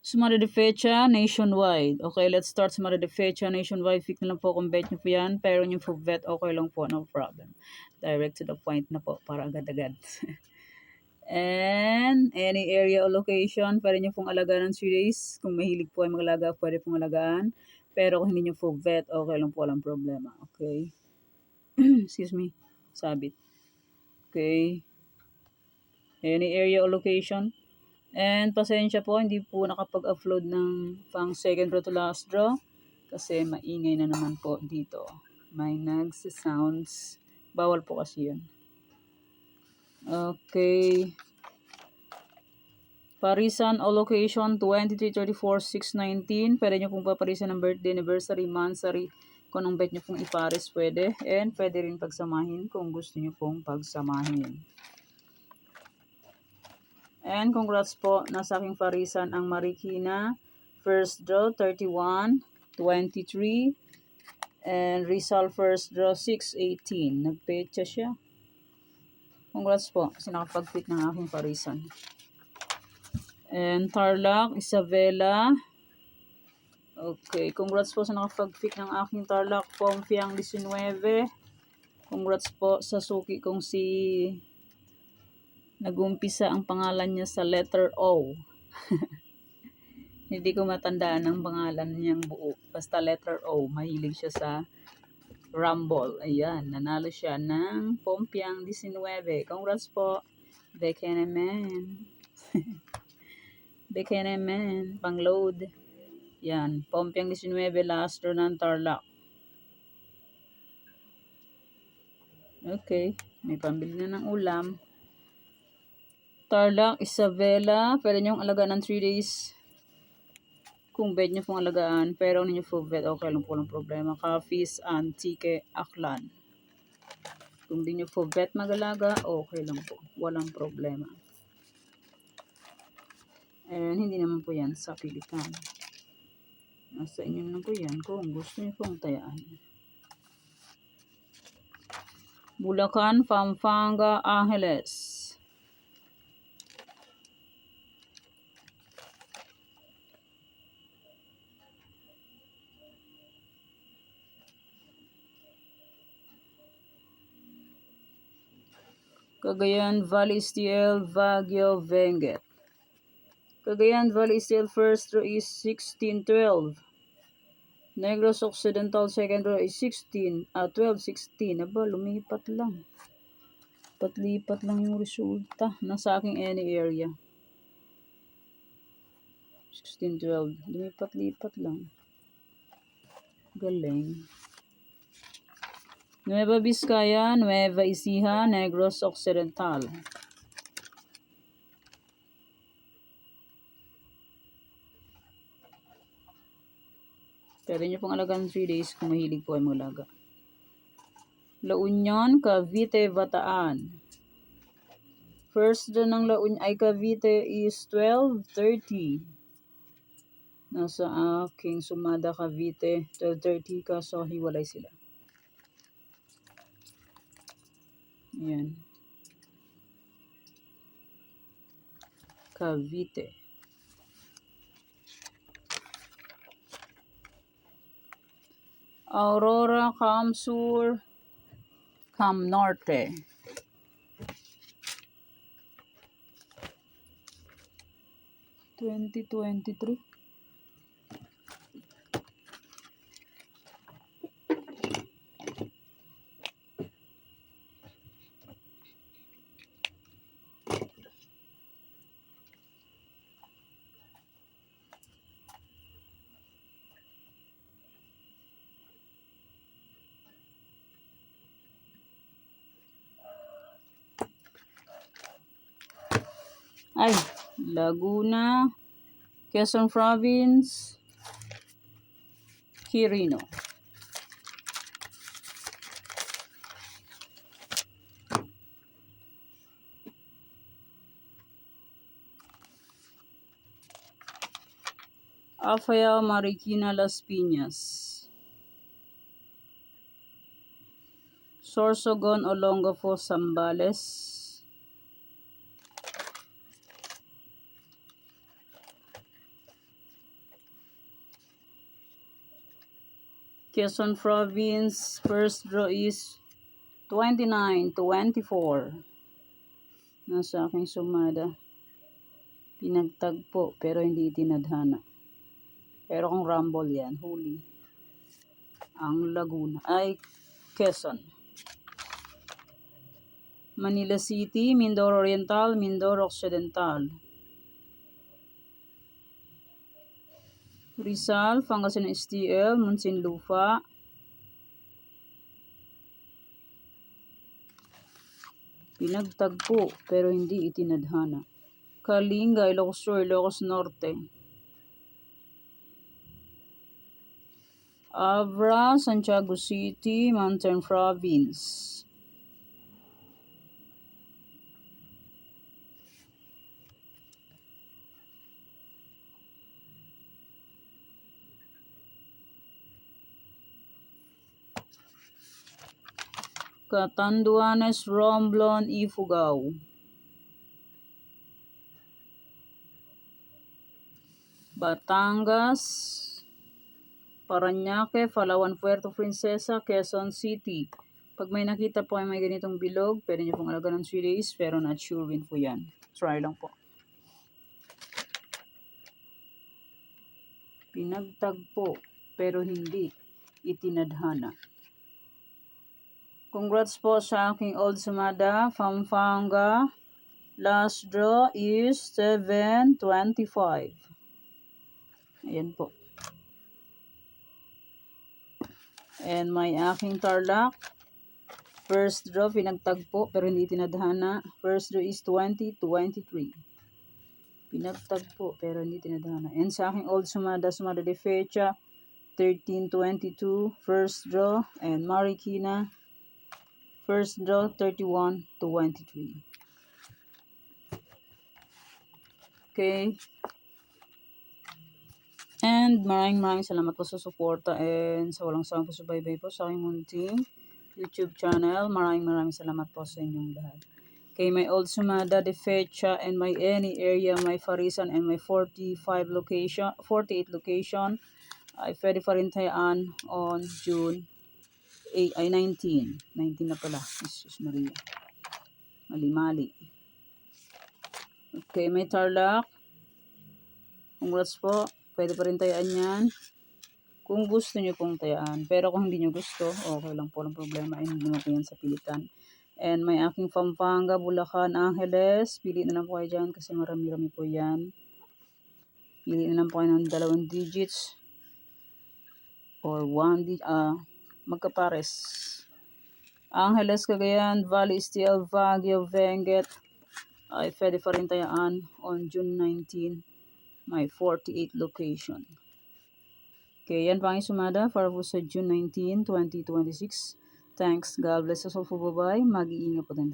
Sumari de Fecha nationwide. Okay, let's start Sumari de Fecha nationwide. Pick na lang po kung bet nyo po yan. Pero nyo po vet, okay lang po, no problem. Direct to the point na po, para agad-agad. And any area or location, pwede nyo pong alagaan ng 3 days. Kung mahilig po ay magalaga, pwede pong alagaan. Pero kung hindi nyo po vet, okay lang po, walang problema. Okay. Excuse me. Sabit. Okay. Any area or location. And pasensya po, hindi po nakapag-upload ng pang second draw to last draw. Kasi maingay na naman po dito. May sounds. Bawal po kasi yun. Okay. Parisan o location 23, 34, 6, 19. Pwede nyo pong paparisan ng birthday, anniversary, monthsary. Kung anong bet nyo pong iparis, pwede. And pwede rin pagsamahin kung gusto nyo pong pagsamahin. And congrats po, nasa aking parisan ang Marikina. First draw, 31, 23. And Rizal first draw, 6, 18. Nagpecha siya. Congrats po, kasi nakapag-fit ng aking parisan. And Tarlac, Isabela. Okay, congrats po sa nakapag-pick ng aking Tarlac, Pompiang 19. Congrats po sa suki kong si nag-umpisa ang pangalan niya sa letter O. Hindi ko matandaan ang pangalan niyang buo. Basta letter O, mahilig siya sa Rumble. Ayan, nanalo siya ng Pompiang 19. Congrats po, Bekenemen. Bekenemen, pang-load. Yan, Pompiang 19, last draw ng Tarlac. Okay, may pambili na ng ulam. Tarlac, Isabela, pwede nyo alagaan ng 3 days. Kung bet nyo pong alagaan, pero kung nyo po bet, okay lang po, walang problema. Cafes, Antique, Aklan. Kung di nyo po bet magalaga, okay lang po, walang problema. And hindi naman po yan sa pilitan. Nasa inyo naman po yan kung gusto nyo pong tayaan. Bulacan, Pampanga, Angeles. Cagayan Valley Steel, Baguio, Benguet. Cagayan Valley Steel first row is 16-12. Negros Occidental second row is 12-16. Aba, lumipat lang. Lipat lang yung resulta. Nasa aking any area. 16-12. Lumipat lang. Galing. Nueva Vizcaya, Nueva Ecija, Negros Occidental. Pwede nyo pong alagaan 3 days kung mahilig po ay maglaga. La Union, Cavite, Bataan. First draw ng La Union ay Cavite is 12:30. Nasa aking sumada Cavite, 12:30 kaso hiwalay sila. Yan. Cavite. Aurora, Cam Sur, Cam Norte. (2023) Ay, Laguna, Quezon Province, Quirino. Afayao, Marikina, Las Piñas. Sorsogon, Olongapo, Zambales. Quezon Province, first draw is 29-24. Nasa aking sumada. Pinagtagpo pero hindi itinadhana. Pero kung rumble yan, huli. Ang Laguna ay Quezon. Manila City, Mindoro Oriental, Mindoro Occidental. Rizal, Pangasinan STL, Muntinlupa. Pinagtagpo pero hindi itinadhana. Kalinga, Ilocos Sur, Ilocos Norte. Abra, Santiago City, Mountain Province. Catanduanes, Romblon, Ifugao. Batangas, Parañaque, Palawan, Puerto Princesa, Quezon City. Pag may nakita po ay may ganitong bilog, pwede nyo pong alagaan ng 3 days, pero not sure win po yan. Try lang po. Pinagtagpo, pero hindi itinadhana. Congrats po sa aking old sumada, Pampanga. Last draw is 725. Ayan po. And may aking Tarlac. First draw, pinagtagpo, pero hindi tinadhana. First draw is 2023. Pinagtagpo, pero hindi tinadhana. And sa aking old sumada de fecha, 1322. First draw, and Marikina. First draw, 3123. Okay. And maraming salamat po sa suporta and sa walang sawang pagsubaybay po sa aking munting YouTube channel. Maraming salamat po sa inyong lahat. Okay, my old sumada de fecha and my any area, my Farisan and my 48 location ay pwede pa rin tayaan on June 19 na pala. Jesus Maria. Mali. Okay, may Tarlac. Congrats po. Pwede pa rin tayaan yan. Kung gusto nyo pong tayaan. Pero kung hindi nyo gusto, okay lang po, ng problema. Ay hindi mo po yan sa pilitan. And may aking Pampanga, Bulacan, Angeles. Pili na lang po kayo dyan kasi marami po yan. Pili na lang po kayo ng 2 digits. Or 1 digit. Magkapares. Angeles, Cagayan, Valley, STL, Baguio, Benguet. Ay pwede pa rin tayaan on June 19. May 48 location. Okay, yan pa ang sumada para po sa June 19, 2026. Thanks. God bless us all po. Bye-bye. Mag-iingat po din.